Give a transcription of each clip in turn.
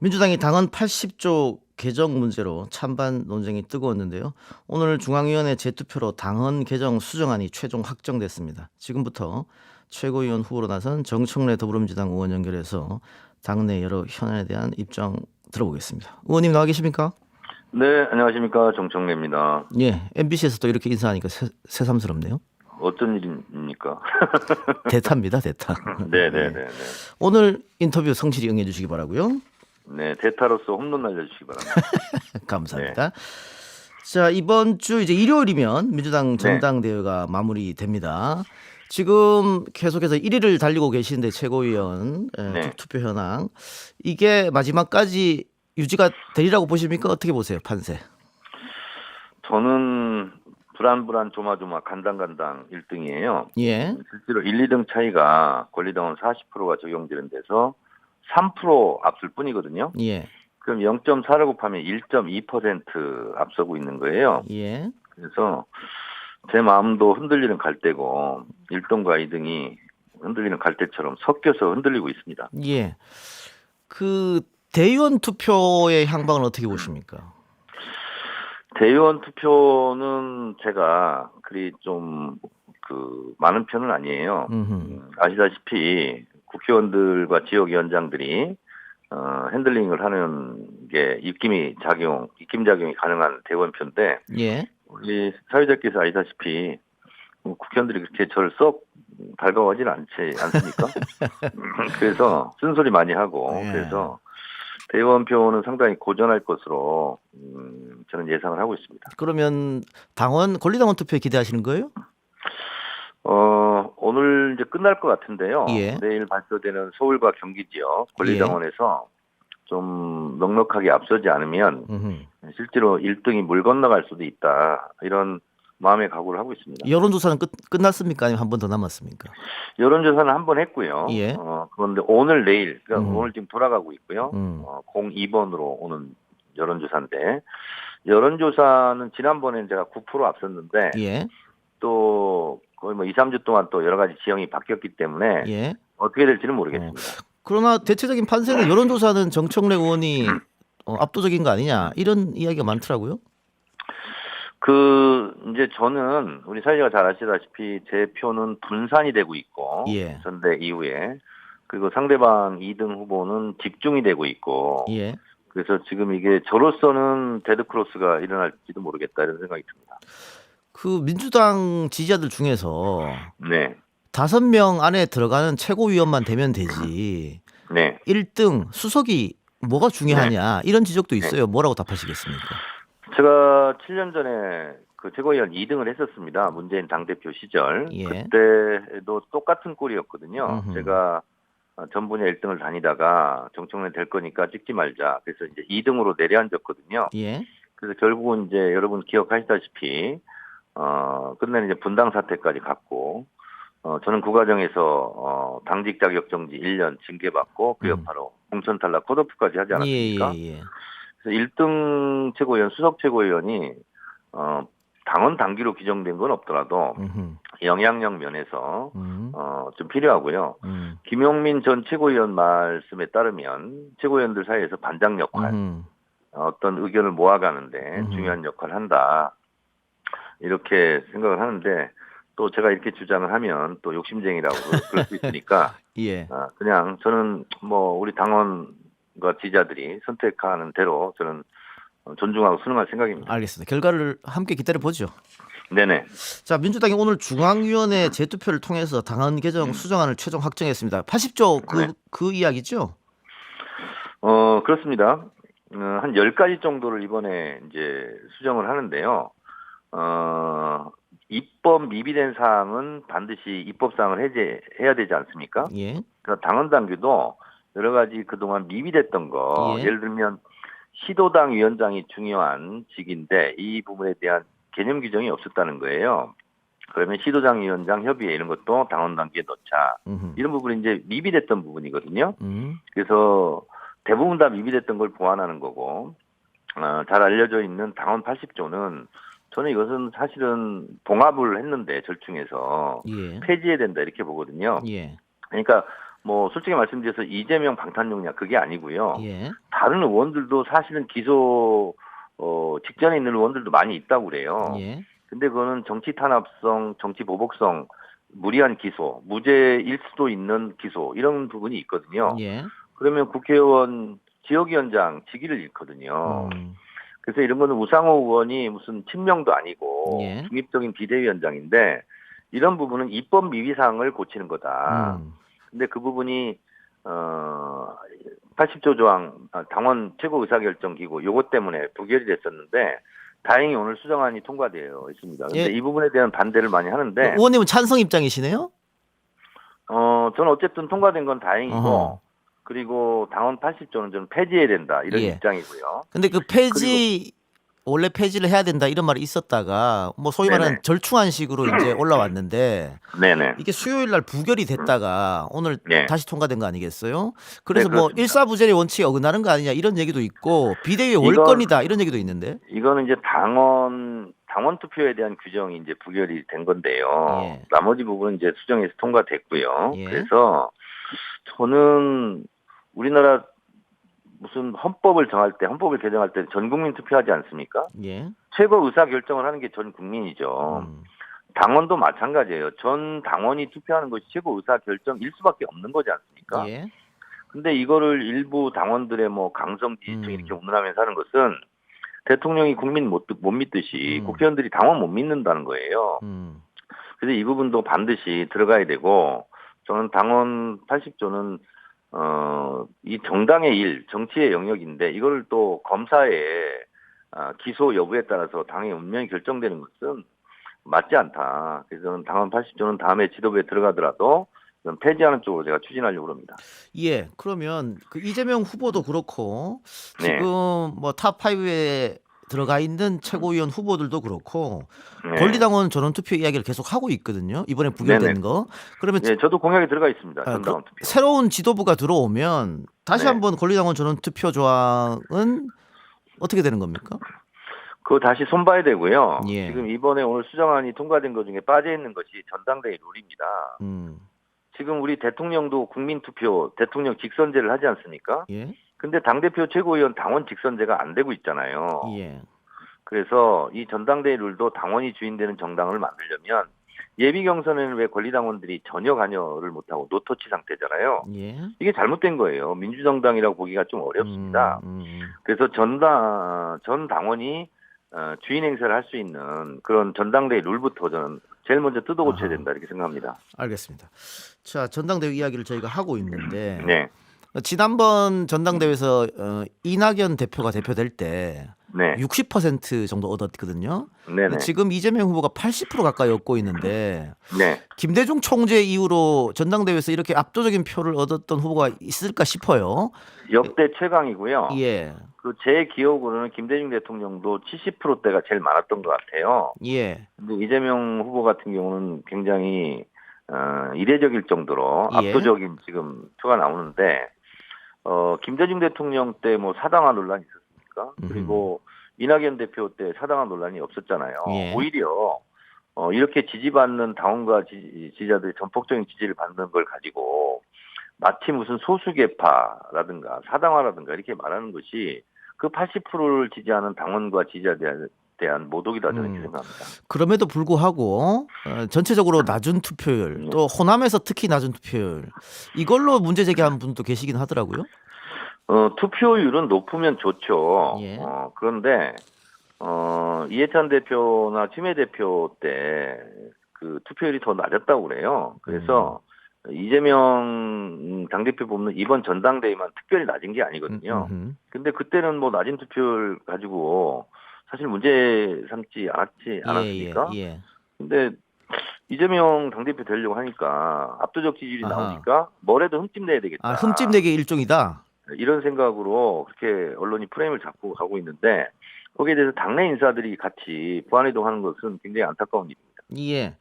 민주당이 당헌 80조 개정 문제로 찬반 논쟁이 뜨거웠는데요. 오늘 중앙위원회 재투표로 당헌 개정 수정안이 최종 확정됐습니다. 지금부터 최고위원 후보로 나선 정청래 더불어민주당 의원 연결해서 당내 여러 현안에 대한 입장 들어보겠습니다. 의원님 나와 계십니까? 네, 안녕하십니까. 정청래입니다. 예, MBC에서 또 이렇게 인사하니까 새삼스럽네요. 어떤 일입니까? 대타입니다, 대타. 네네네. 예. 오늘 인터뷰 성실히 응해주시기 바라고요. 네, 대타로서 홈런 날려주시기 바랍니다. 감사합니다. 자, 이번 주 이제 일요일이면 민주당 네. 전당대회가 마무리됩니다. 지금 계속해서 1위를 달리고 계시는데 최고위원 네. 투표 현황 이게 마지막까지 유지가 되리라고 보십니까? 어떻게 보세요, 판세? 저는 불안불안 조마조마 간당간당 1등이에요. 예. 실제로 1, 2등 차이가 권리당원 40%가 적용되는 데서 3% 앞설 뿐이거든요. 예. 그럼 0.4를 곱하면 1.2% 앞서고 있는 거예요. 예. 그래서 제 마음도 흔들리는 갈대고 1등과 2등이 흔들리는 갈대처럼 섞여서 흔들리고 있습니다. 예. 그 대의원 투표의 향방은 어떻게 보십니까? 대의원 투표는 제가 그리 좀 많은 편은 아니에요. 아시다시피 국회의원들과 지역위원장들이 핸들링을 하는 게 입김 작용이 가능한 대의원표인데 예. 우리 사회자께서 아시다시피 국회의원들이 그렇게 저를 썩 달가워하지는 않습니까? 그래서 쓴소리 많이 하고 예. 그래서 대의원표는 상당히 고전할 것으로 저는 예상을 하고 있습니다. 그러면 권리당원 투표에 기대하시는 거예요? 오늘 이제 끝날 것 같은데요. 예. 내일 발표되는 서울과 경기 지역 권리당원에서 좀 넉넉하게 앞서지 않으면 실제로 1등이 물 건너갈 수도 있다. 이런 마음의 각오를 하고 있습니다. 여론조사는 끝났습니까? 아니면 한 번 더 남았습니까? 여론조사는 한 번 했고요. 예. 그런데 오늘 내일, 그러니까 오늘 지금 돌아가고 있고요. 02번으로 오는 여론조사인데, 여론조사는 지난번엔 제가 9% 앞섰는데, 예. 또 거의 2, 3주 동안 또 여러 가지 지형이 바뀌었기 때문에, 예. 어떻게 될지는 모르겠습니다. 그러나 대체적인 판세는 여론조사는 정청래 의원이 압도적인 거 아니냐, 이런 이야기가 많더라고요. 이제 저는 우리 사회자가 잘 아시다시피 제 표는 분산이 되고 있고, 예. 전대 이후에, 그리고 상대방 2등 후보는 집중이 되고 있고, 예. 그래서 지금 이게 저로서는 데드크로스가 일어날지도 모르겠다 이런 생각이 듭니다. 그 민주당 지지자들 중에서 네. 5명 안에 들어가는 최고위원만 되면 되지. 네. 1등 수석이 뭐가 중요하냐, 이런 지적도 있어요. 뭐라고 답하시겠습니까? 제가 7년 전에 그 최고위원 2등을 했었습니다. 문재인 당대표 시절. 예. 그때도 똑같은 꼴이었거든요. 제가 전 분야 1등을 다니다가 정청래 될 거니까 찍지 말자. 그래서 이제 2등으로 내려앉았거든요. 예. 그래서 결국은 이제 여러분 기억하시다시피 끝내는 이제 분당 사태까지 갔고 저는 그 과정에서 당직 자격 정지 1년 징계받고 그 여파로 공천 탈락 컷오프까지 하지 않았습니까? 예. 그래서 1등 최고위원, 수석 최고위원이 당원 당규로 규정된 건 없더라도 영향력 면에서 좀 필요하고요. 김용민 전 최고위원 말씀에 따르면 최고위원들 사이에서 반장 역할, 어떤 의견을 모아가는데 중요한 역할을 한다. 이렇게 생각을 하는데 또 제가 이렇게 주장을 하면 또 욕심쟁이라고 그럴 수 있으니까 예. 그냥 저는 우리 당원과 지지자들이 선택하는 대로 저는 존중하고 수능할 생각입니다. 알겠습니다. 결과를 함께 기다려 보죠. 네네. 자, 민주당이 오늘 중앙위원회 재투표를 통해서 당헌 개정 수정안을 최종 확정했습니다. 80조 그 이야기죠? 그렇습니다. 한 10가지 정도를 이번에 이제 수정을 하는데요. 입법 미비된 사항은 반드시 입법사항을 해제해야 되지 않습니까? 예. 그러니까 당헌 당규도 여러 가지 그동안 미비됐던 거, 예를 들면 시도당 위원장이 중요한 직인데 이 부분에 대한 개념 규정이 없었다는 거예요. 그러면 시도당 위원장 협의회 이런 것도 당헌 당규에 넣자. 이런 부분이 이제 미비됐던 부분이거든요. 그래서 대부분 다 미비됐던 걸 보완하는 거고, 잘 알려져 있는 당헌 80조는 저는 이것은 사실은 봉합을 했는데 절충해서 폐지해야 된다 이렇게 보거든요. 예. 그러니까 솔직히 말씀드려서 이재명 방탄용이냐 그게 아니고요. 다른 의원들도 사실은 기소 직전에 있는 의원들도 많이 있다고 그래요. 예. 근데 그거는 정치 탄압성, 정치 보복성, 무리한 기소, 무죄일 수도 있는 기소 이런 부분이 있거든요. 예. 그러면 국회의원 지역위원장 직위를 잃거든요. 그래서 이런 거는 우상호 의원이 무슨 친명도 아니고 예. 중립적인 비대위원장인데 이런 부분은 입법 미비사항을 고치는 거다. 근데 그 부분이 80조 조항 당원 최고 의사결정 기구 요것 때문에 부결이 됐었는데 다행히 오늘 수정안이 통과되어 있습니다. 근데 예. 이 부분에 대한 반대를 많이 하는데 의원님은 찬성 입장이시네요? 저는 어쨌든 통과된 건 다행이고 어허. 그리고 당원 80조는 저는 폐지해야 된다 이런 예. 입장이고요. 근데 그 폐지 원래 폐지를 해야 된다 이런 말이 있었다가 뭐 소위 말하는 네네. 절충안식으로 이제 올라왔는데 네네. 이게 수요일 날 부결이 됐다가 오늘 네. 다시 통과된 거 아니겠어요? 그래서 네, 뭐 그렇습니다. 일사부재의 원칙에 어긋나는 거 아니냐 이런 얘기도 있고 비대위 이건- 월권이다 이런 얘기도 있는데. 이거는 이제 당원 투표에 대한 규정이 이제 부결이 된 건데요. 예. 나머지 부분은 이제 수정해서 통과됐고요. 예. 그래서 저는 우리나라 무슨 헌법을 개정할 때 전 국민 투표하지 않습니까? 예. 최고 의사 결정을 하는 게 전 국민이죠. 당원도 마찬가지예요. 전 당원이 투표하는 것이 최고 의사 결정일 수밖에 없는 거지 않습니까? 예. 근데 이거를 일부 당원들의 뭐 강성 지지층 이렇게 운운하면서 하는 것은 대통령이 국민 못 믿듯이 국회의원들이 당원 못 믿는다는 거예요. 그래서 이 부분도 반드시 들어가야 되고 저는 당원 80조는 이 정당의 일, 정치의 영역인데 이걸 또 검사의 기소 여부에 따라서 당의 운명이 결정되는 것은 맞지 않다. 그래서 저는 당원 80조는 다음에 지도부에 들어가더라도 폐지하는 쪽으로 제가 추진하려고 합니다. 예. 그러면 그 이재명 후보도 그렇고 네. 지금 뭐 탑 5에 들어가 있는 최고위원 후보들도 그렇고 네. 권리당원 전원투표 이야기를 계속 하고 있거든요. 이번에 부결된 네네. 거. 그러면 네, 저도 공약에 들어가 있습니다. 그 전당원 투표. 새로운 지도부가 들어오면 다시 네. 한번 권리당원 전원투표 조항은 어떻게 되는 겁니까? 그거 다시 손봐야 되고요. 예. 지금 이번에 오늘 수정안이 통과된 것 중에 빠져 있는 것이 전당대회 룰입니다. 지금 우리 대통령도 국민투표, 대통령 직선제를 하지 않습니까? 예. 근데 당대표 최고위원 당원 직선제가 안 되고 있잖아요. 예. 그래서 이 전당대회 룰도 당원이 주인되는 정당을 만들려면 예비 경선에는 왜 권리당원들이 전혀 관여를 못하고 노터치 상태잖아요. 예. 이게 잘못된 거예요. 민주정당이라고 보기가 좀 어렵습니다. 그래서 전 당원이 주인 행사를 할 수 있는 그런 전당대회 룰부터 저는 제일 먼저 뜯어 고쳐야 된다 이렇게 생각합니다. 알겠습니다. 자, 전당대회 이야기를 저희가 하고 있는데 네. 지난번 전당대회에서 이낙연 대표가 대표될 때 네. 60% 정도 얻었거든요. 네네. 지금 이재명 후보가 80% 가까이 얻고 있는데 네. 김대중 총재 이후로 전당대회에서 이렇게 압도적인 표를 얻었던 후보가 있을까 싶어요. 역대 최강이고요. 예. 그 제 기억으로는 김대중 대통령도 70%대가 제일 많았던 것 같아요. 예. 근데 이재명 후보 같은 경우는 굉장히 이례적일 정도로 예. 압도적인 지금 표가 나오는데 김대중 대통령 때 뭐 사당화 논란이 있었습니까? 그리고 이낙연 대표 때 사당화 논란이 없었잖아요. 예. 오히려 이렇게 지지받는 당원과 지지자들이 전폭적인 지지를 받는 걸 가지고 마치 무슨 소수계파라든가 사당화라든가 이렇게 말하는 것이 그 80%를 지지하는 당원과 지지자들에 대한 모독이다 저는 이렇게 생각합니다. 그럼에도 불구하고 전체적으로 낮은 투표율 또 호남에서 특히 낮은 투표율 이걸로 문제 제기한 분도 계시긴 하더라고요. 투표율은 높으면 좋죠. 예. 그런데 이해찬 대표나 추미애 대표 때 그 투표율이 더 낮았다고 그래요. 그래서 이재명 당대표 뽑는 이번 전당대회만 특별히 낮은 게 아니거든요. 근데 그때는 뭐 낮은 투표율 가지고 사실 문제 삼지 않았습니까? 예. 근데 이재명 당대표 되려고 하니까 압도적 지지율이 아하. 나오니까 뭐래도 흠집내야 되겠다. 아, 흠집내기 일종이다. 이런 생각으로 그렇게 언론이 프레임을 잡고 가고 있는데 거기에 대해서 당내 인사들이 같이 부안해동하는 것은 굉장히 안타까운 일입니다. 예.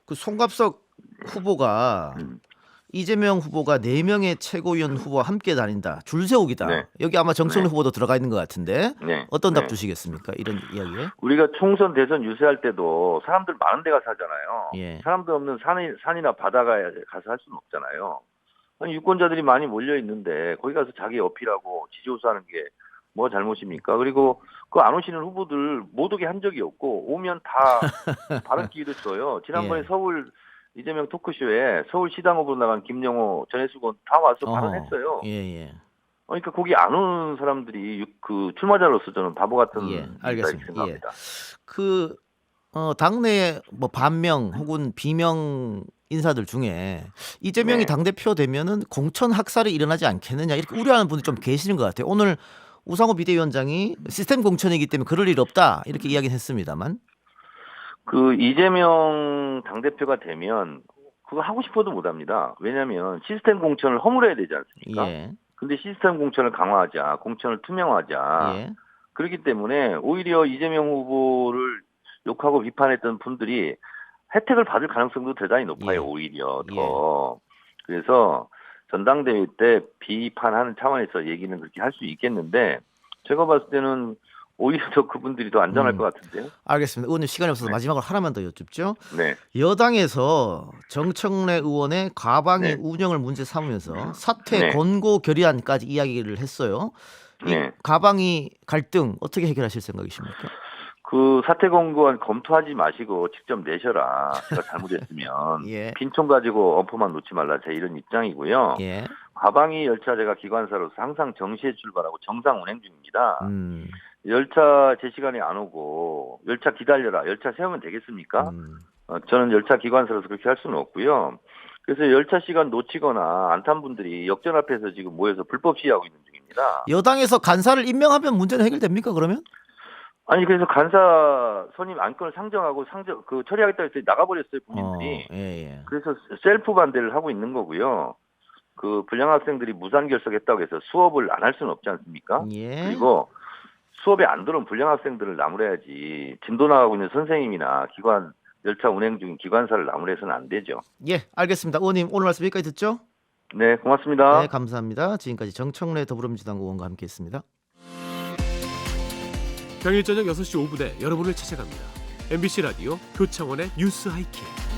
그 송갑석 후보가 이재명 후보가 4명의 최고위원 후보와 함께 다닌다. 줄 세우기다. 네. 여기 아마 정청래 네. 후보도 들어가 있는 것 같은데 네. 어떤 답 네. 주시겠습니까? 이런 이야기에? 우리가 총선 대선 유세할 때도 사람들 많은 데 가서 하잖아요. 예. 사람들 없는 산이나 바다가 가서 할 수는 없잖아요. 아니 유권자들이 많이 몰려 있는데 거기 가서 자기 어필하고 지지호소하는 게 뭐가 잘못입니까? 그리고 그 안 오시는 후보들 못 오게 한 적이 없고 오면 다 발언 기회를 줘요. 지난번에 예. 서울 이재명 토크쇼에 서울시당 후보로 나간 김영호, 전해수건 다 와서 발언했어요. 예. 그러니까 거기 안 오는 사람들이 그 출마자로서 저는 바보 같은 예. 일이다 알겠습니다. 이렇게 생각합니다. 그 당내 뭐 반명 혹은 비명 인사들 중에 이재명이 네. 당대표 되면은 공천 학살이 일어나지 않겠느냐 이렇게 우려하는 분들이 좀 계시는 것 같아요. 오늘 우상호 비대위원장이 시스템 공천이기 때문에 그럴 일 없다 이렇게 이야기는 했습니다만. 그 이재명 당대표가 되면 그거 하고 싶어도 못합니다. 왜냐하면 시스템 공천을 허물어야 되지 않습니까? 예. 근데 시스템 공천을 강화하자, 공천을 투명화하자. 예. 그렇기 때문에 오히려 이재명 후보를 욕하고 비판했던 분들이 혜택을 받을 가능성도 대단히 높아요. 예. 오히려 더. 그래서 전당대회 때 비판하는 차원에서 얘기는 그렇게 할 수 있겠는데 제가 봤을 때는 오히려 더 그분들이 더 안전할 것 같은데요. 알겠습니다. 의원님 시간이 없어서 네. 마지막으로 하나만 더 여쭙죠. 네. 여당에서 정청래 의원의 과방위 네. 운영을 문제 삼으면서 사퇴 네. 권고 결의안까지 이야기를 했어요. 이 네. 과방위 갈등 어떻게 해결하실 생각이십니까? 그 사퇴 권고안 검토하지 마시고 직접 내셔라. 제가 잘못했으면 예. 빈총 가지고 엄포만 놓지 말라. 제 이런 입장이고요. 예. 과방위 열차제가 기관사로서 항상 정시에 출발하고 정상 운행 중입니다. 열차 제 시간에 안 오고 열차 기다려라. 열차 세우면 되겠습니까? 저는 열차 기관사로서 그렇게 할 수는 없고요. 그래서 열차 시간 놓치거나 안 탄 분들이 역전 앞에서 지금 모여서 불법 시위하고 있는 중입니다. 여당에서 간사를 임명하면 문제는 해결됩니까 그러면? 아니 그래서 간사 선임 안건을 상정하고 처리하겠다고 했더니 나가버렸어요 국민들이. 예. 그래서 셀프 반대를 하고 있는 거고요. 그 불량 학생들이 무산 결석했다고 해서 수업을 안 할 수는 없지 않습니까? 예. 그리고 수업에 안 들어온 불량 학생들을 나무래야지 진도 나가고 있는 선생님이나 기관 열차 운행 중인 기관사를 나무래서는 안 되죠. 예, 알겠습니다. 의원님 오늘 말씀 여기까지 듣죠? 네, 고맙습니다. 네, 감사합니다. 지금까지 정청래 더불어민주당 의원과 함께했습니다. 평일 저녁 6시 5분에 여러분을 찾아갑니다. MBC 라디오 표창원의 뉴스 하이킥.